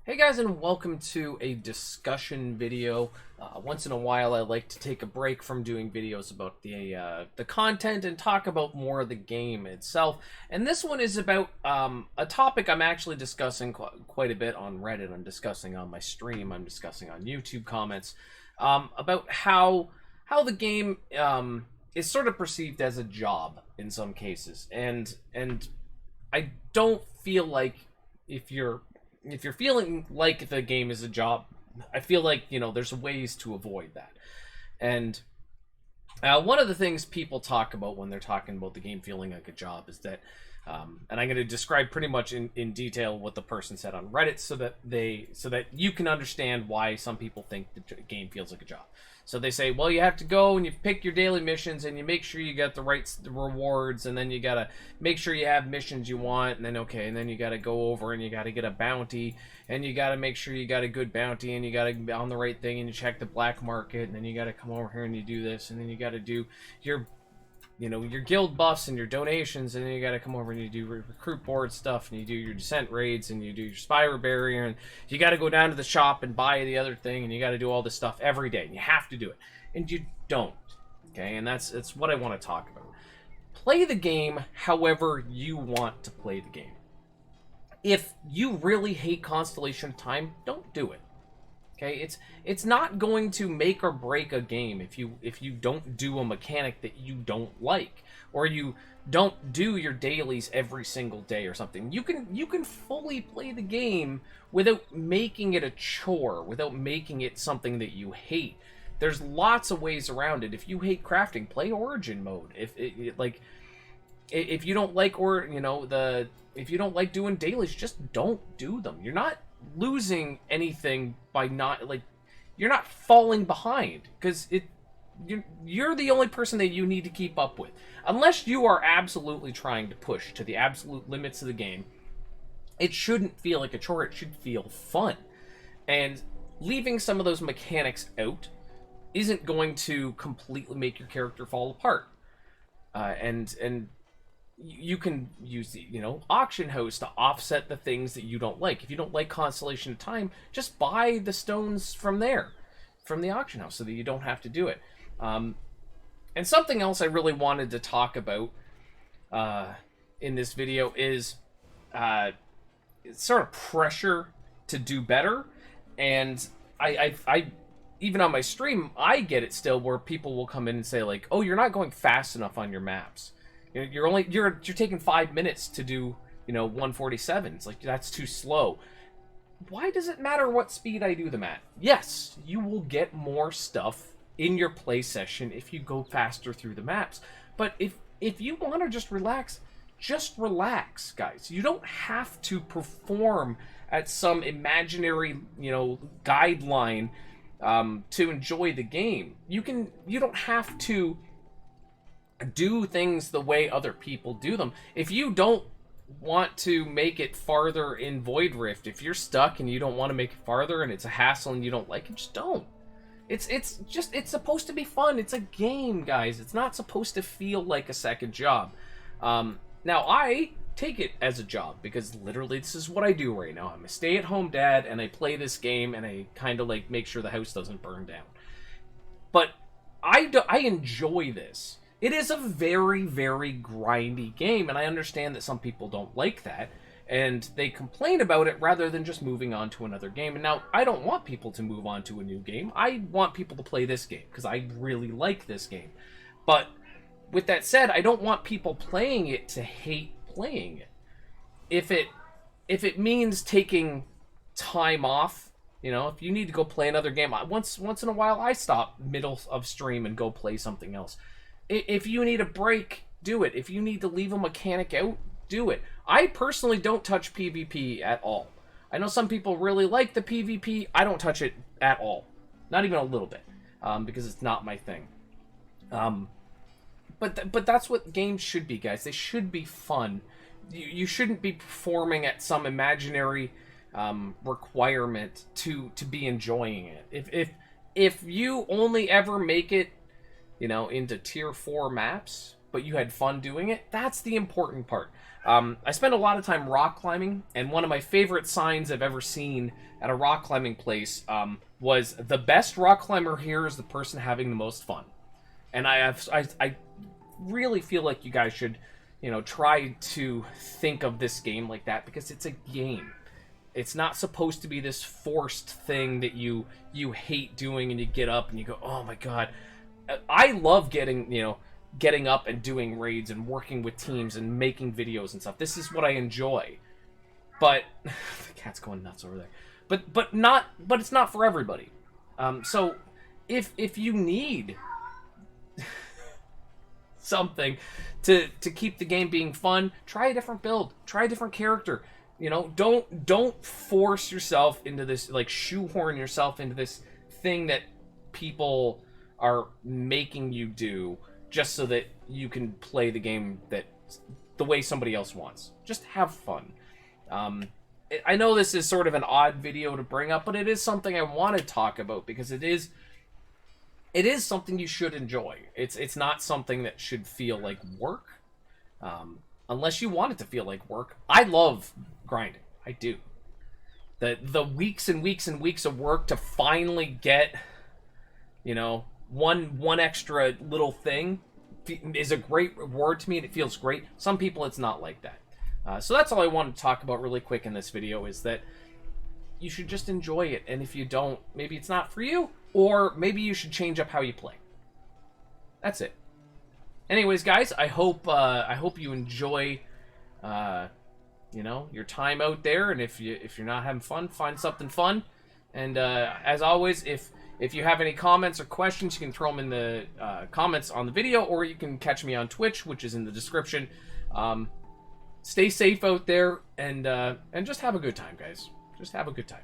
Hey guys, and welcome to a discussion video. Once in a while I like to take a break from doing videos about the content and talk about more of the game itself. And this one is about a topic I'm actually discussing quite a bit on Reddit. I'm discussing on my stream. I'm discussing on YouTube comments about how the game is sort of perceived as a job in some cases. And I don't feel like if you're feeling like the game is a job, I feel like, there's ways to avoid that. And one of the things people talk about when they're talking about the game feeling like a job is that, and I'm going to describe pretty much in detail what the person said on Reddit so that you can understand why some people think the game feels like a job. So they say, well, you have to go and you pick your daily missions and you make sure you get the right rewards, and then you gotta make sure you have missions you want, and then you gotta go over and you gotta get a bounty, and you gotta make sure you got a good bounty, and you gotta be on the right thing, and you check the black market, and then you gotta come over here and you do this, and then you gotta do your your guild buffs and your donations, and then you got to come over and you do recruit board stuff, and you do your descent raids, and you do your spire barrier, and you got to go down to the shop and buy the other thing, and you got to do all this stuff every day, and you have to do it, and you don't. Okay, and that's what I want to talk about. Play the game however you want to play the game. If you really hate Constellation of Time, don't do it. Okay, it's not going to make or break a game if you don't do a mechanic that you don't like, or you don't do your dailies every single day or something. You can fully play the game without making it a chore, without making it something that you hate. There's lots of ways around it. If you hate crafting, play Origin mode. If you don't like if you don't like doing dailies, just don't do them. You're not losing anything by you're not falling behind, because you're the only person that you need to keep up with, unless you are absolutely trying to push to the absolute limits of the game. It shouldn't feel like a chore. It should feel fun, and leaving some of those mechanics out isn't going to completely make your character fall apart. And you can use the auction house to offset the things that you don't like. If you don't like Constellation of Time, just buy the stones from there, from the auction house, so that you don't have to do it. And something else I really wanted to talk about in this video is sort of pressure to do better. And I even on my stream, I get it still, where people will come in and say, like, oh, you're not going fast enough on your maps. You're taking 5 minutes to do 147s. Like, that's too slow. Why does it matter what speed I do them at? Yes, you will get more stuff in your play session if you go faster through the maps. But if you want to just relax, guys. You don't have to perform at some imaginary guideline to enjoy the game. You don't have to do things the way other people do them. If you don't want to make it farther in Void Rift, if you're stuck and you don't want to make it farther and it's a hassle and you don't like it, just don't. It's supposed to be fun. It's a game, guys. It's not supposed to feel like a second job. Now, I take it as a job because literally this is what I do right now. I'm a stay-at-home dad, and I play this game, and I kind of like make sure the house doesn't burn down. But I enjoy this. It is a very, very grindy game, and I understand that some people don't like that, and they complain about it rather than just moving on to another game. And now, I don't want people to move on to a new game. I want people to play this game, because I really like this game. But with that said, I don't want people playing it to hate playing it. If it means taking time off, if you need to go play another game, once in a while I stop middle of stream and go play something else. If you need a break, do it. If you need to leave a mechanic out, do it. I personally don't touch PvP at all. I know some people really like the PvP. I don't touch it at all. Not even a little bit. Because it's not my thing. But that's what games should be, guys. They should be fun. You shouldn't be performing at some imaginary requirement to be enjoying it. If you only ever make it into tier 4 maps, but you had fun doing it, that's the important part. I spent a lot of time rock climbing, and one of my favorite signs I've ever seen at a rock climbing place was the best rock climber here is the person having the most fun. And I really feel like you guys should, you know, try to think of this game like that, because it's a game. It's not supposed to be this forced thing that you hate doing and you get up and you go, oh my god. I love getting up and doing raids and working with teams and making videos and stuff. This is what I enjoy. But the cat's going nuts over there. But it's not for everybody. So if you need something to keep the game being fun, try a different build, try a different character. You know, don't force yourself into this, like shoehorn yourself into this thing that people are making you do just so that you can play the game that the way somebody else wants. Just have fun. I know this is sort of an odd video to bring up, but it is something I want to talk about because it is something you should enjoy. It's not something that should feel like work, unless you want it to feel like work. I love grinding. I do. The weeks and weeks and weeks of work to finally get, you know, one extra little thing is a great reward to me, and it feels great. Some people, it's not like that. So that's all I wanted to talk about really quick in this video, is that you should just enjoy it. And if you don't, maybe it's not for you, or maybe you should change up how you play. That's it. Anyways, guys, I hope you enjoy, you know, your time out there. And if you're not having fun, find something fun. And as always, if you have any comments or questions, you can throw them in the comments on the video, or you can catch me on Twitch, which is in the description. Stay safe out there, and just have a good time, guys. Just have a good time.